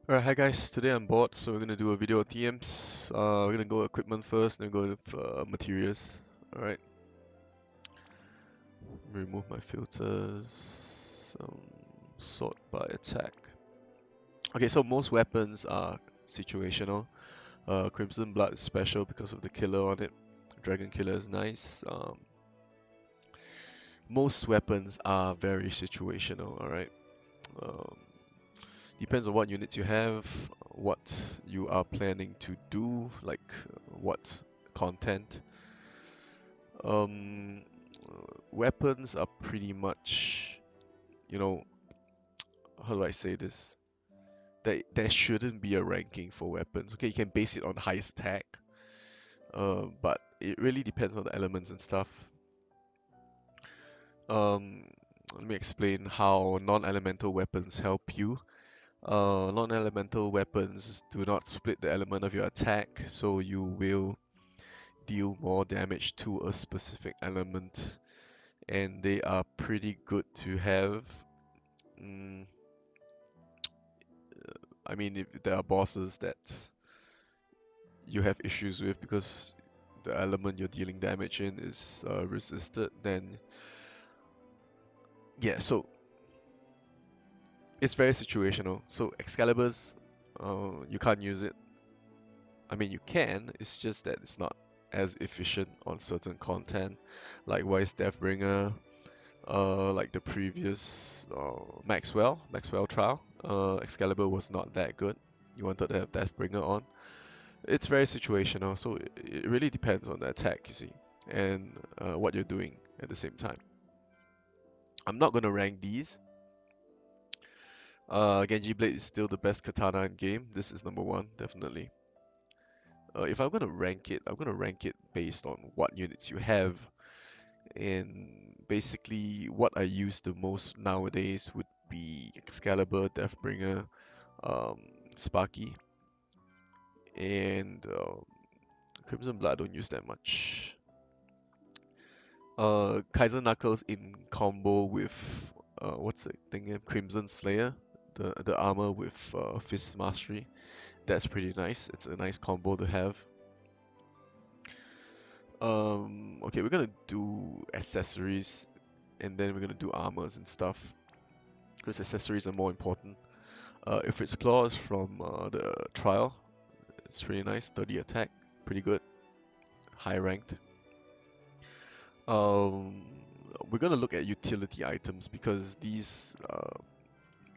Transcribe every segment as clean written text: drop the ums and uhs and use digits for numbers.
Alright, hi guys. Today I'm bored, so we're gonna do a video on TMs. We're gonna go equipment first, then go with materials. Alright, remove my filters. Sort by attack. Okay, so most weapons are situational. Crimson Blood is special because of the killer on it. Dragon Killer is nice. Most weapons are very situational. Alright. Um, Depends on what units you have, what you are planning to do, like what content. Um, Weapons are pretty much, you know, how do I say this? There shouldn't be a ranking for weapons. Okay, you can base it on highest attack, but it really depends on the elements and stuff. Um, Let me explain how non-elemental weapons help you. Non-elemental weapons do not split the element of your attack, so you will deal more damage to a specific element, and they are pretty good to have. Mm, I mean, if there are bosses that you have issues with because the element you're dealing damage in is resisted, then yeah, so it's very situational. So Excalibur's, you can't use it. I mean, you can, it's just that it's not as efficient on certain content. Likewise, Deathbringer, like the previous Maxwell trial, Excalibur was not that good. You wanted to have Deathbringer on. It's very situational, so it really depends on the attack, you see, and what you're doing at the same time. I'm not gonna rank these. Genji Blade is still the best katana in game. This is number one, definitely. If I'm gonna rank it, I'm gonna rank it based on what units you have, and basically what I use the most nowadays would be Excalibur, Deathbringer, um, Sparky, and Crimson Blood. I don't use that much. Kaiser Knuckles in combo with what's the thing again? Crimson Slayer, the armor with Fist Mastery. That's pretty nice. It's a nice combo to have. Okay, we're gonna do accessories, and then we're gonna do armors and stuff, because accessories are more important. If it's claws from the trial, it's pretty nice. 30 attack, pretty good, high ranked. Um, we're gonna look at utility items because these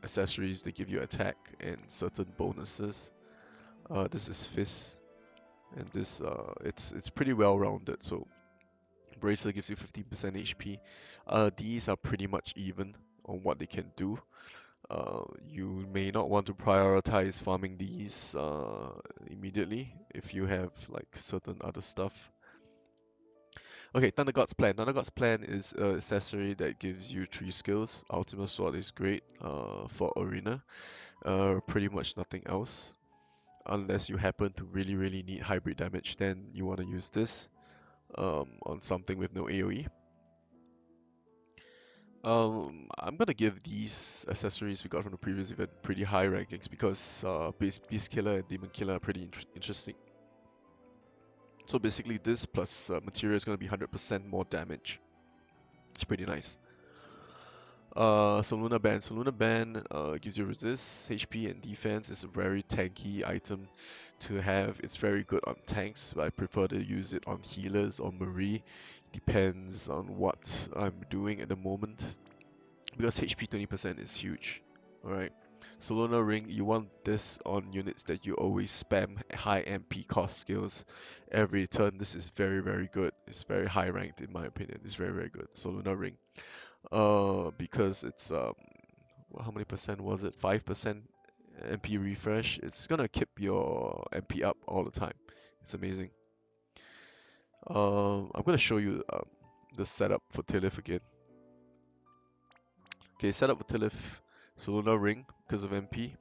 accessories they give you attack and certain bonuses. This is Fist, and this it's pretty well rounded. So Bracer gives you 15% HP. These are pretty much even on what they can do. You may not want to prioritize farming these immediately if you have like certain other stuff. Okay, Thunder God's Plan. Thunder God's Plan is an accessory that gives you 3 skills. Ultimate Sword is great for Arena. Pretty much nothing else. Unless you happen to really need hybrid damage, then you want to use this on something with no AoE. I'm gonna give these accessories we got from the previous event pretty high rankings because Beast Killer and Demon Killer are pretty interesting. So basically this plus material is gonna be 100% more damage. It's pretty nice. Soluna Band. Soluna Band gives you resist, HP, and defense. It's a very tanky item to have. It's very good on tanks, but I prefer to use it on healers or Marie. Depends on what I'm doing at the moment. Because HP 20% is huge. Alright. Soluna Ring, you want this on units that you always spam high MP cost skills every turn. This is very good. It's very high ranked in my opinion. It's very good. Soluna Ring. Because it's how many percent was it? 5% MP refresh. It's gonna keep your MP up all the time. It's amazing. I'm gonna show you the setup for Tilith again. Okay, setup for Tilith. Soluna Ring because of MP.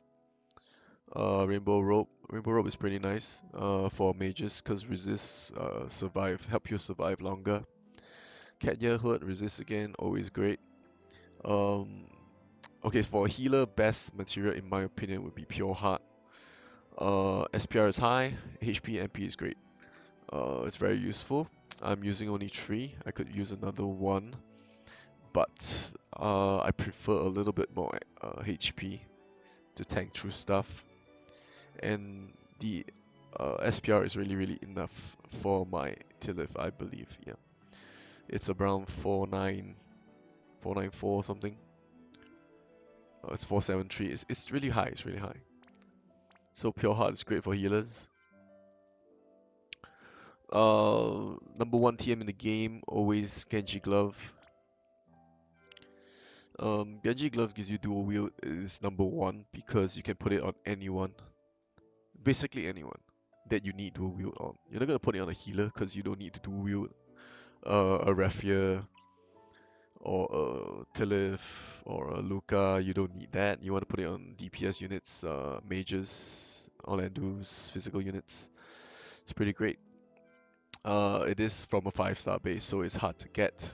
Rainbow Robe. Rainbow Robe is pretty nice for mages because resists help you survive longer. Cat Ear Hood, resist again, always great. Um, okay, for a healer, best material in my opinion would be Pure Heart. SPR is high, HP MP is great. It's very useful. I'm using only 3. I could use another 1, but I prefer a little bit more HP to tank through stuff. And the SPR is really enough for my Tilith, I believe. Yeah, it's around 494 or something. It's 473. It's really high. It's really high. So Pure Heart is great for healers. Number 1 TM in the game, always Genji Glove. Genji Glove gives you dual wield is number 1 because you can put it on anyone, basically anyone that you need dual wield on. You're not gonna put it on a healer because you don't need to dual wield a Raffia or a Tilith or a Luca. You don't need that. You want to put it on DPS units, mages, Orlando's, physical units. It's pretty great. It is from a 5-star base, so it's hard to get.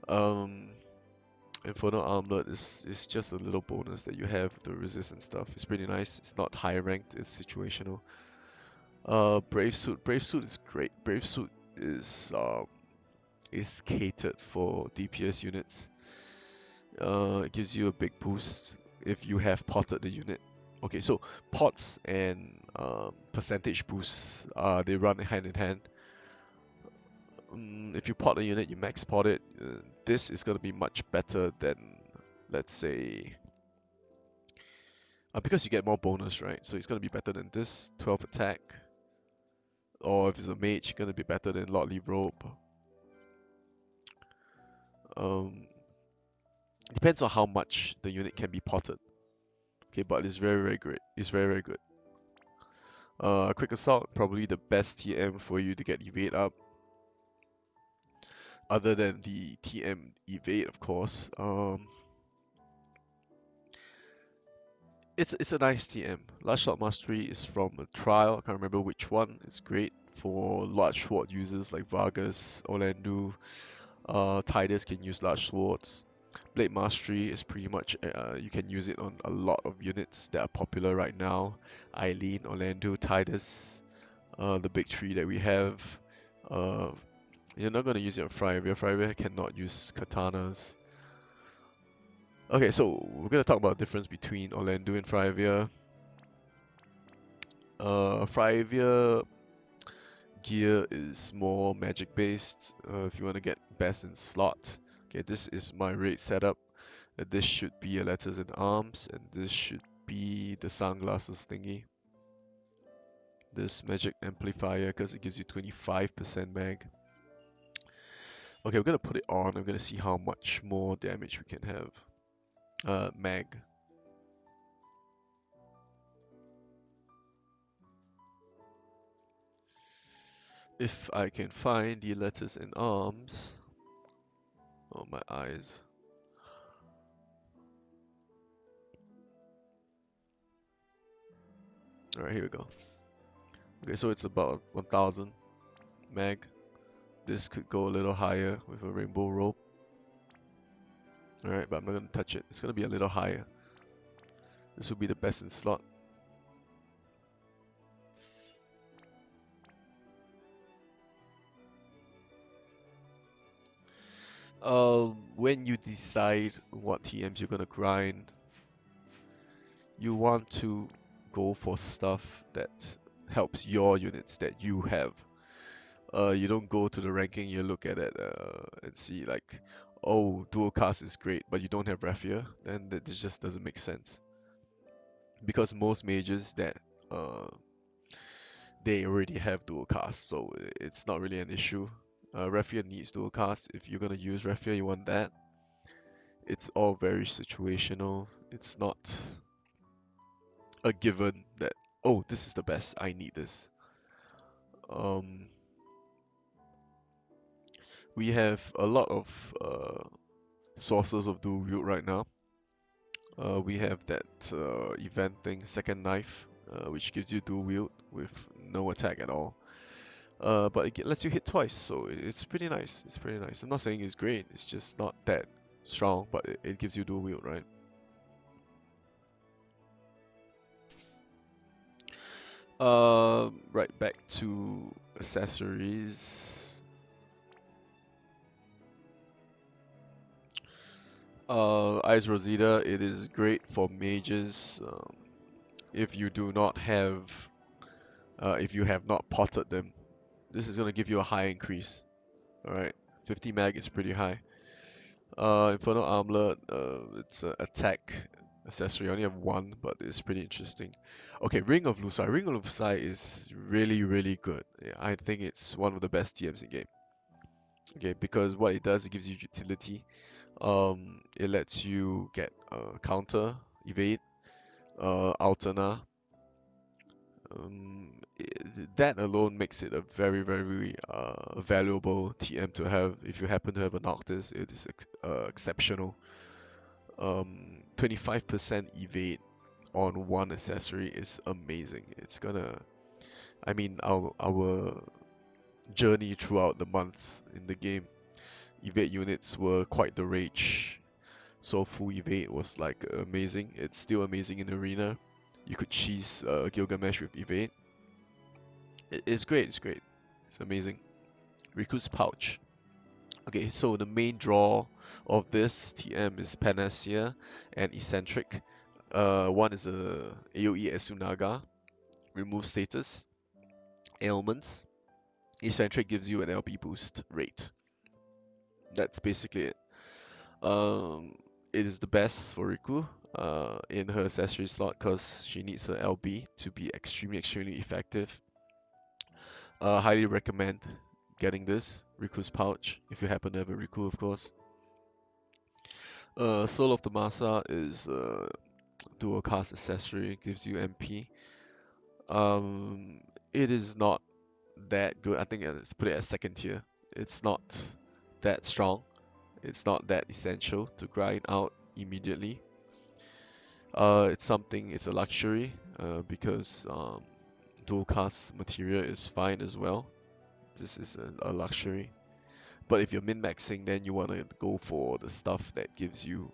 Um, Infernal Armlet is just a little bonus that you have with the resistance stuff. It's pretty nice. It's not high ranked, it's situational. Brave Suit. Brave Suit is great. Brave Suit is catered for DPS units. It gives you a big boost if you have potted the unit. Okay, so pots and percentage boosts, they run hand in hand. If you pot a unit, you max pot it. This is going to be much better than, let's say, because you get more bonus, right? So it's going to be better than this 12 attack. Or if it's a mage, going to be better than Lordly Robe. Um, Depends on how much the unit can be potted. Okay, but it's very great. It's very good. Quick Assault, probably the best TM for you to get evade up. Other than the TM evade, of course. It's a nice TM. Last Shot Mastery is from a trial. I can't remember which one. It's great for large sword users like Vargas, Orlando. Titus can use large swords. Blade Mastery is pretty much you can use it on a lot of units that are popular right now. Eileen, Orlando, Titus, the big three that we have. Uh, you're not gonna use it on Frivia. Frivia cannot use katanas. Okay, so we're gonna talk about the difference between Orlando and Frivia. Frivia gear is more magic based. If you want to get best in slot. Okay, this is my raid setup. This should be a letters and arms, and this should be the sunglasses thingy. This magic amplifier, because it gives you 25% mag. Okay, we're gonna put it on. I'm gonna see how much more damage we can have. Mag. If I can find the letters and arms. Oh, my eyes. Alright, here we go. Okay, so it's about 1000 mag. This could go a little higher with a rainbow rope. Alright, but I'm not gonna touch it. It's gonna be a little higher. This will be the best in slot. When you decide what TMs you're gonna grind, you want to go for stuff that helps your units that you have. You don't go to the ranking, you look at it and see like, oh, dual cast is great, but you don't have Raffia, then that just doesn't make sense. Because most mages that they already have dual cast, so it's not really an issue. Raffia needs dual cast. If you're gonna use Raffia, you want that. It's all very situational. It's not a given that, oh, this is the best, I need this. Um, we have a lot of sources of dual wield right now. We have that event thing, Second Knife, which gives you dual wield with no attack at all. But it lets you hit twice, so it's pretty nice. It's pretty nice. I'm not saying it's great, it's just not that strong, but it gives you dual wield, right? Right, back to accessories. Ice Rosita, it is great for mages. If you do not have, if you have not potted them, this is gonna give you a high increase. All right, 50 mag is pretty high. Infernal Armlet, it's an attack accessory. I only have one, but it's pretty interesting. Okay, Ring of Lusai. Ring of Lusai is really, really good. Yeah, I think it's one of the best TMs in game. Okay, because what it does, it gives you utility. It lets you get counter, evade, alterna. That alone makes it a very, very valuable TM to have. If you happen to have a Noctis, it is exceptional. 25% evade on one accessory is amazing. It's gonna, I mean, our journey throughout the months in the game, evade units were quite the rage. So full evade was like amazing. It's still amazing in arena. You could cheese Gilgamesh with evade. It's great. It's great. It's amazing. Recruit's pouch. Okay, so the main draw of this TM is Panacea and Eccentric. One is a AoE Esunaga, remove status, ailments. Eccentric gives you an LP boost rate. That's basically it. Um, it is the best for Riku in her accessory slot because she needs her LB to be extremely effective. Highly recommend getting this Riku's pouch if you happen to have a Riku, of course. Soul of the Masa is dual cast accessory, gives you MP. Um, it is not that good. I think let's put it at second tier. It's not that strong. It's not that essential to grind out immediately. It's something. It's a luxury because dual cast material is fine as well. This is a luxury. But if you're min-maxing, then you want to go for the stuff that gives you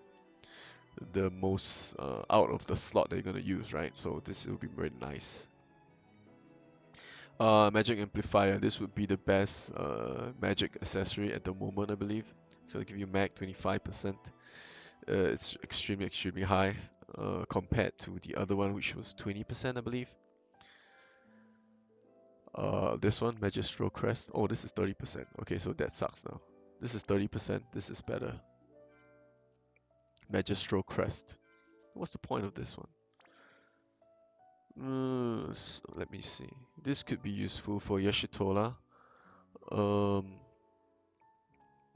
the most out of the slot that you're going to use, right? So this will be very nice. Magic Amplifier, this would be the best magic accessory at the moment, I believe. So it'll give you mag 25%. It's extremely high compared to the other one, which was 20%, I believe. This one, Magistral Crest. Oh, this is 30%. Okay, so that sucks now. This is 30%. This is better. Magistral Crest. What's the point of this one? So let me see. This could be useful for Yashitola. Um,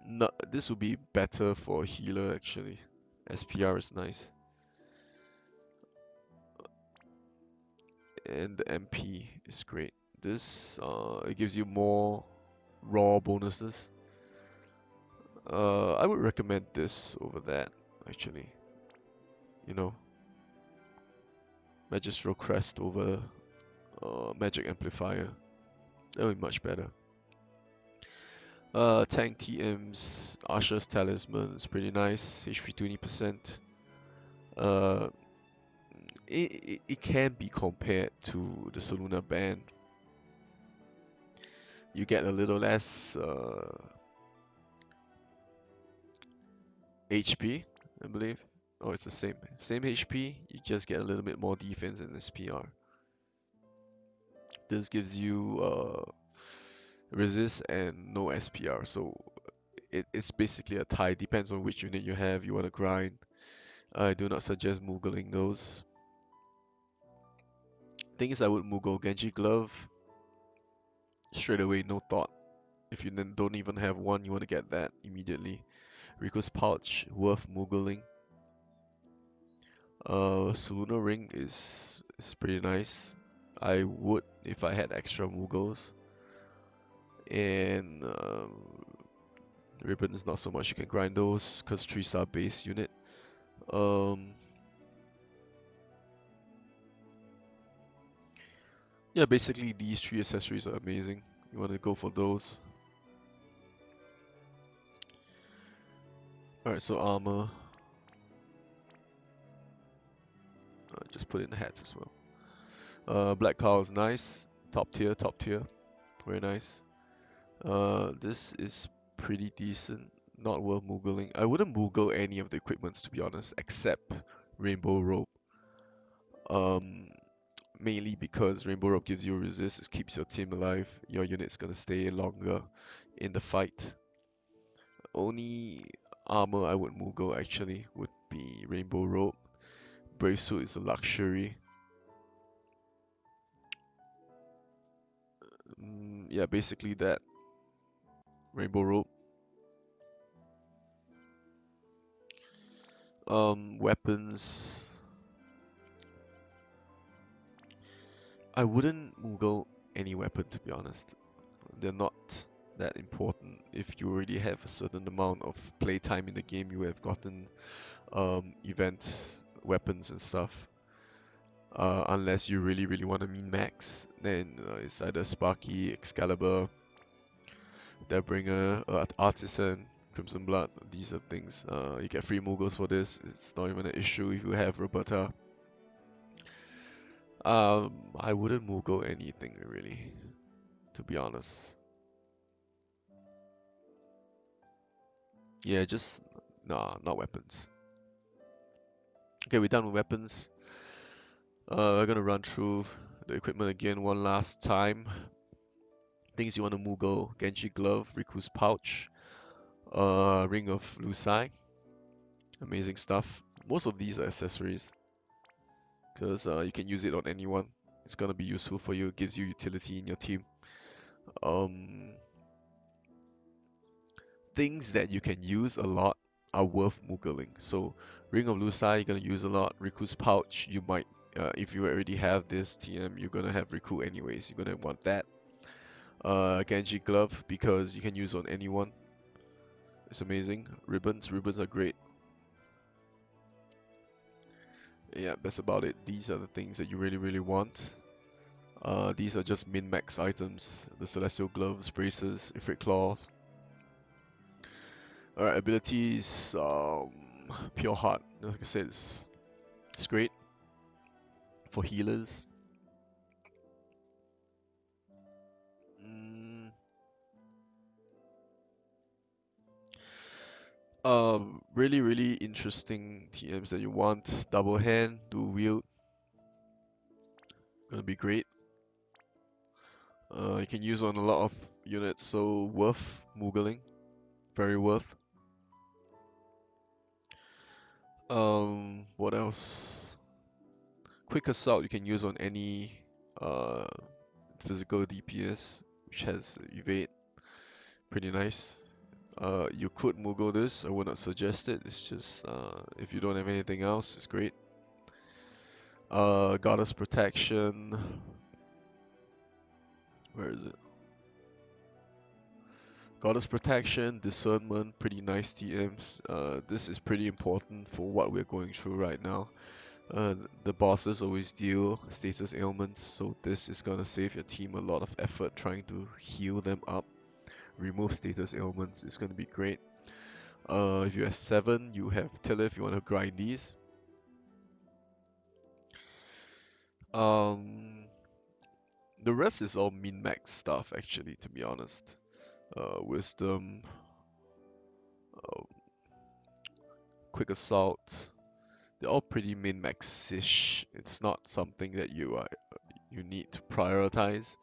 no, this would be better for healer actually. SPR is nice, and the MP is great. This it gives you more raw bonuses. I would recommend this over that actually. You know, Magistral Crest over Magic Amplifier. That would be much better. Tank TM's Asher's Talisman is pretty nice. HP 20%. Uh, it can be compared to the Soluna band. You get a little less HP, I believe. Oh, it's the same HP. You just get a little bit more defense and SPR. This gives you resist and no SPR. So it's basically a tie. Depends on which unit you have. You want to grind. I do not suggest moogling those. Thing is, I would moogle Genji Glove straight away, no thought. If you then don't even have one, you want to get that immediately. Riku's Pouch, worth moogling. Soluna Ring is pretty nice. I would if I had extra moogles. And Ribbon is not so much. You can grind those because 3-star base unit. Um, yeah, basically these three accessories are amazing. You want to go for those. Alright, so armor. Just put in the hats as well. Black Cow is nice. Top tier, top tier. Very nice. This is pretty decent. Not worth moogling. I wouldn't moogle any of the equipments to be honest, except Rainbow Rope. Um, Mainly because Rainbow Rope gives you resist, it keeps your team alive. Your unit's gonna stay longer in the fight. Only armor I would moogle actually would be Rainbow Rope. Brave Suit is a luxury. Yeah, basically that. Rainbow Rope. Weapons. I wouldn't moogle any weapon to be honest. They're not that important. If you already have a certain amount of playtime in the game, you have gotten event weapons and stuff. Unless you really, really want to min max, then it's either Sparky, Excalibur, Deathbringer, Artisan, Crimson Blood. These are things. You get free moogles for this. It's not even an issue if you have Roberta. I wouldn't moogle anything really, to be honest. Yeah, just nah, not weapons. Okay, we're done with weapons. We're gonna run through the equipment again one last time. Things you want to moogle: Genji Glove, Riku's Pouch, Ring of Lusai. Amazing stuff. Most of these are accessories because you can use it on anyone. It's gonna be useful for you. It gives you utility in your team. Um, Things that you can use a lot are worth moogling. So Ring of Lusai you're gonna use a lot. Riku's Pouch you might, if you already have this TM, you're gonna have Riku anyways. You're gonna want that. Genji Glove because you can use on anyone. It's amazing. Ribbons are great. Yeah, that's about it. These are the things that you really, really want. These are just min-max items. The Celestial Gloves, Braces, Ifrit Claws. Alright, abilities, Pure Heart. Like I said, it's great for healers. Mm, Really, really interesting TMs that you want. Double Hand, Dual Wield, gonna be great. You can use on a lot of units, so worth moogling. Very worth. What else? Quick Assault you can use on any uh, physical DPS, which has evade. Pretty nice. You could moogle this, I would not suggest it. It's just, if you don't have anything else, it's great. Goddess Protection. Where is it? Goddess Protection, Discernment, pretty nice TMs. This is pretty important for what we're going through right now. The bosses always deal status ailments, so this is gonna save your team a lot of effort trying to heal them up. Remove status ailments, it's gonna be great. If you have 7, you have Tiller if you want to grind these. Um, the rest is all min-max stuff actually, to be honest. Wisdom, uh, Quick Assault, they're all pretty min-max-ish. It's not something that you need to prioritize.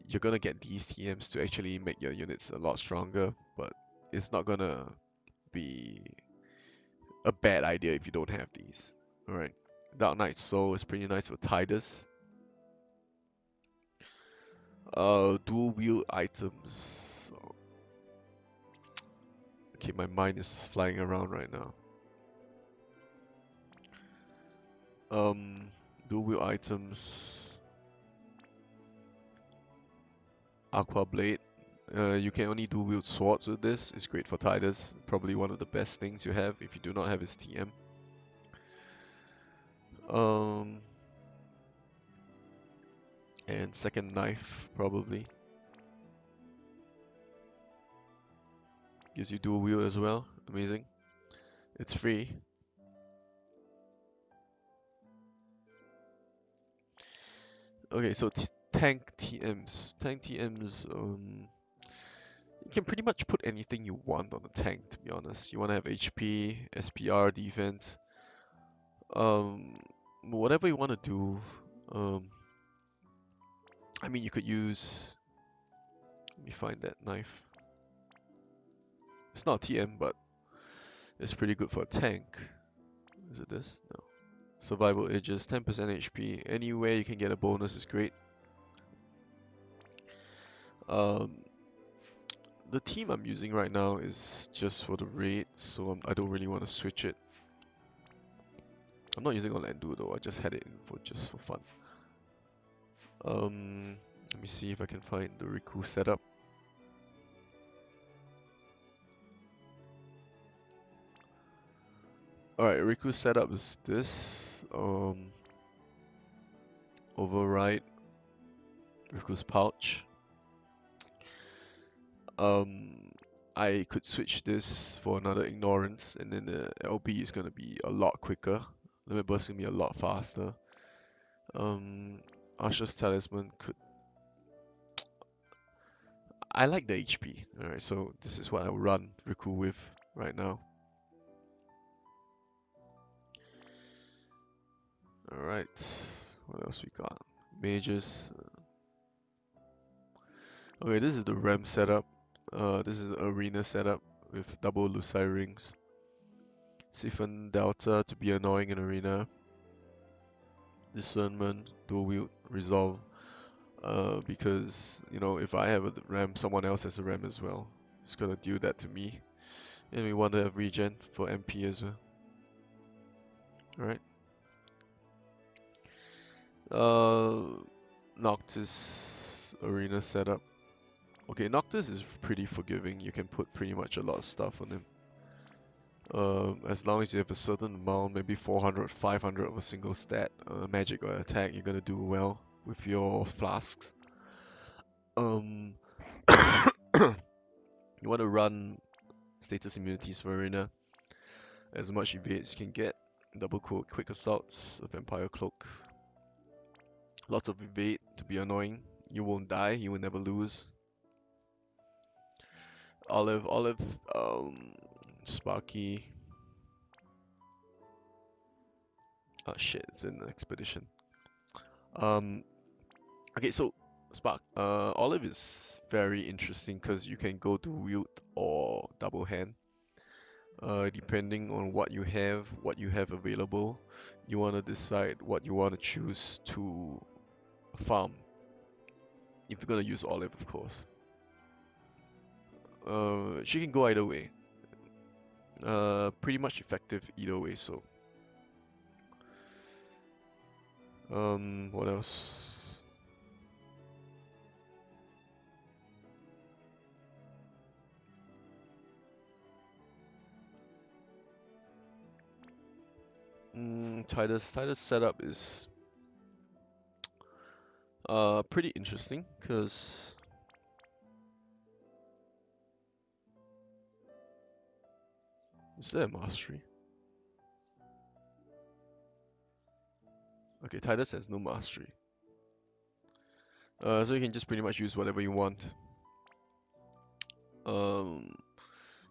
You're gonna get these TMs to actually make your units a lot stronger, but it's not gonna be a bad idea if you don't have these. Alright. Dark Knight Soul is pretty nice for Tidus. Dual wield items. Okay, my mind is flying around right now. Um, Dual wield items. Aqua Blade. You can only dual wield swords with this. It's great for Tidus. Probably one of the best things you have if you do not have his TM. Um, and second knife probably. Gives you dual wield as well. Amazing. It's free. Okay, so t tank TMs. Tank TMs, you can pretty much put anything you want on the tank, to be honest. You want to have HP, SPR, defense, um, whatever you want to do. Um, I mean, you could use. Let me find that knife. It's not TM, but it's pretty good for a tank. Is it this? No. Survival edges, 10% HP. Anywhere you can get a bonus is great. Um, the team I'm using right now is just for the raid, so I don't really want to switch it. I'm not using Orlando though, I just had it in for just for fun. Let me see if I can find the Riku setup. Alright, Riku setup is this. Override Riku's pouch. Um, I could switch this for another ignorance, and then the LB is gonna be a lot quicker. Limit burst is gonna be a lot faster. Asher's talisman could. I like the HP. Alright, so this is what I'll run Riku with right now. Alright, what else we got? Mages. Okay, this is the ramp setup. This is the arena setup with double Lucai rings. Siphon Delta to be annoying in arena. Discernment, dual wield, resolve. Because, you know, if I have a ram, someone else has a ram as well. It's gonna do that to me. And we want to have regen for MP as well. Alright. Noctis arena setup. Okay, Noctis is pretty forgiving. You can put pretty much a lot of stuff on him. As long as you have a certain amount, maybe 400, 500 of a single stat, magic or attack, you're gonna do well with your flasks. Um, you want to run status immunities for arena, as much evade as you can get. Double quote, quick assaults, a vampire cloak. Lots of evade to be annoying. You won't die, you will never lose. Olive, Sparky. Oh shit, it's in the expedition. Um, okay, so Olive is very interesting because you can go to wield or double hand. Depending on what you have available, you want to decide what you want to choose to farm. If you're gonna use Olive, of course. She can go either way. Pretty much effective either way. So, what else? Titus setup is pretty interesting because is there a mastery? Okay, Titus has no mastery. So you can just pretty much use whatever you want. Um,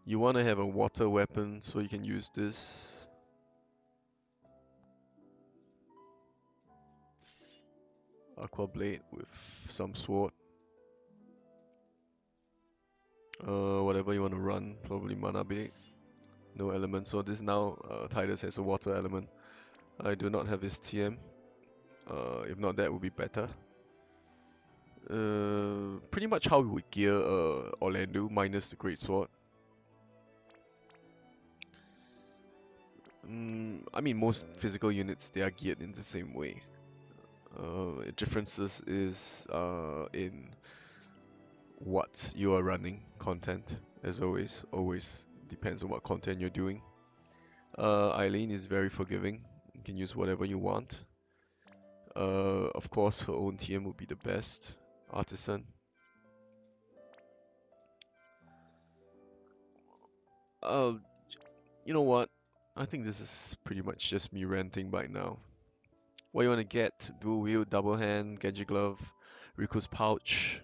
you want to have a water weapon, so you can use this. Aqua blade with some sword. Whatever you want to run, probably mana blade. No element, so this now Titus has a water element. I do not have his TM. If not, that would be better. Pretty much how we would gear Orlando minus the great sword. I mean, most physical units they are geared in the same way. Differences is in what you are running content. As always depends on what content you're doing. Eileen is very forgiving. You can use whatever you want. Of course, her own TM would be the best. Artisan. Uh, you know what? I think this is pretty much just me ranting by now. What you want to get? Dual wield, double hand, Genji glove, Riku's pouch.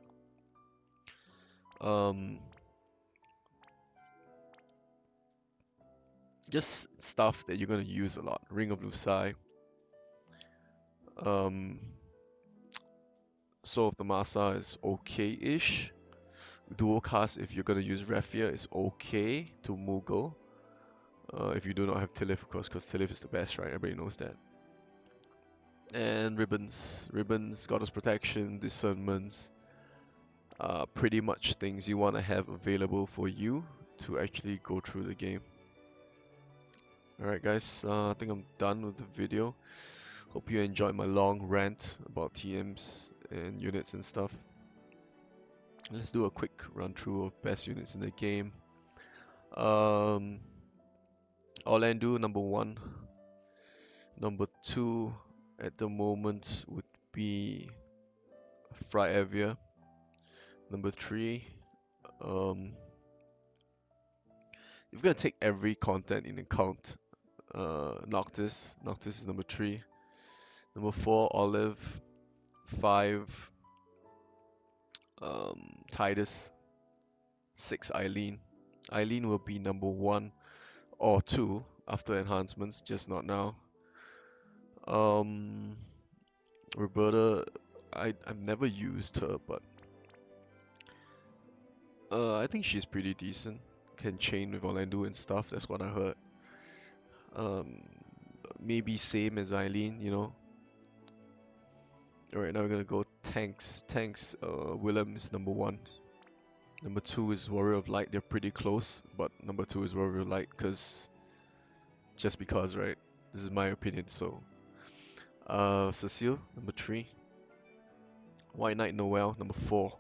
Um, just stuff that you're gonna use a lot. Ring of Lusai. Um, Soul of the Masa is okay-ish. Dual cast if you're gonna use Raffia is okay to moogle. If you do not have Tilith, of course, because Tilith is the best, right? Everybody knows that. And ribbons. Ribbons, Goddess Protection, Discernments. Pretty much things you want to have available for you to actually go through the game. Alright guys, I think I'm done with the video. Hope you enjoyed my long rant about TMs and units and stuff. Let's do a quick run through of best units in the game. Um, Orlando, number 1. Number 2 at the moment would be Fryavia. Number 3, um, if you're gonna take every content in account, Noctis. Noctis is number 3. Number 4, Olive. 5, Titus. 6, Eileen. Eileen will be number 1 or 2 after enhancements, just not now. Um, Roberta, I've never used her, but I think she's pretty decent. Can chain with Orlando and stuff, that's what I heard. Um, Maybe same as Eileen, you know. Alright, now we're gonna go tanks. Tanks, Willem is number 1. Number 2 is Warrior of Light. They're pretty close, but number 2 is Warrior of Light just because, right? This is my opinion, so. Cecile, number 3. White Knight Noel, number 4.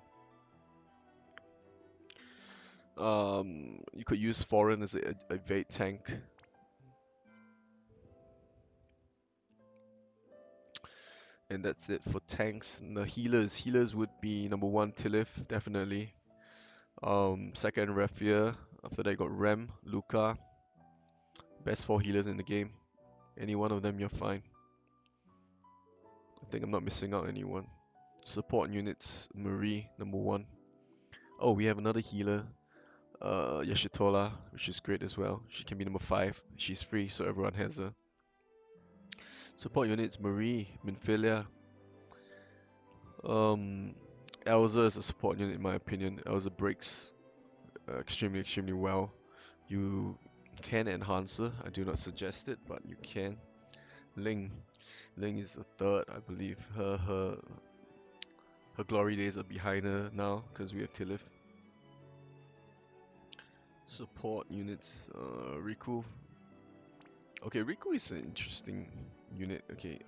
You could use Foreign as a evade tank. And that's it for tanks. And the healers would be number 1 Tilith, definitely. Second Raffia. After that you got Rem, Luca. Best 4 healers in the game. Any one of them you're fine. I think I'm not missing out anyone. Support units, Marie, number 1. Oh, we have another healer, Yashitola, which is great as well. She can be number 5. She's free, so everyone has her. Support units, Marie, Minfilia. Elza is a support unit in my opinion. Elza breaks extremely well. You can enhance her. I do not suggest it, but you can. Ling. Ling is the 3rd, I believe. Her glory days are behind her now because we have Tilith. Support units, Riku. Okay, Riku is an interesting unit. Okay,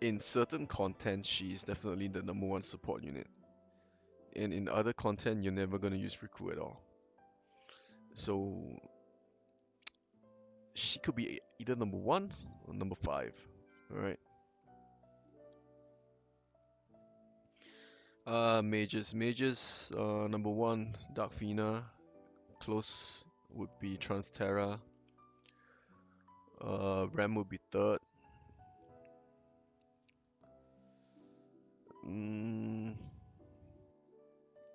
in certain content, she's definitely the number 1 support unit. And in other content, you're never gonna use Riku at all. So she could be either number 1 or number 5. Alright. Mages. Mages, number 1, Darkfina. Close would be Transterra. Ram would be 3rd.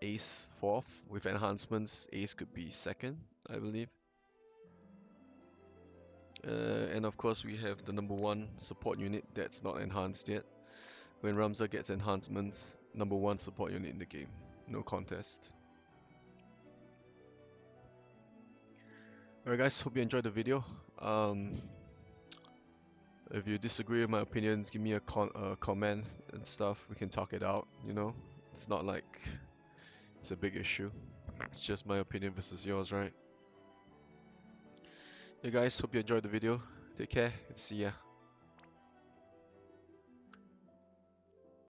Ace 4th. With enhancements, Ace could be 2nd, I believe. And of course we have the number 1 support unit that's not enhanced yet. When Ramza gets enhancements, number 1 support unit in the game. No contest. Alright guys, hope you enjoyed the video. If you disagree with my opinions, give me a comment and stuff. We can talk it out, you know? It's not like it's a big issue. It's just my opinion versus yours, right? Hey guys, hope you enjoyed the video. Take care and see ya.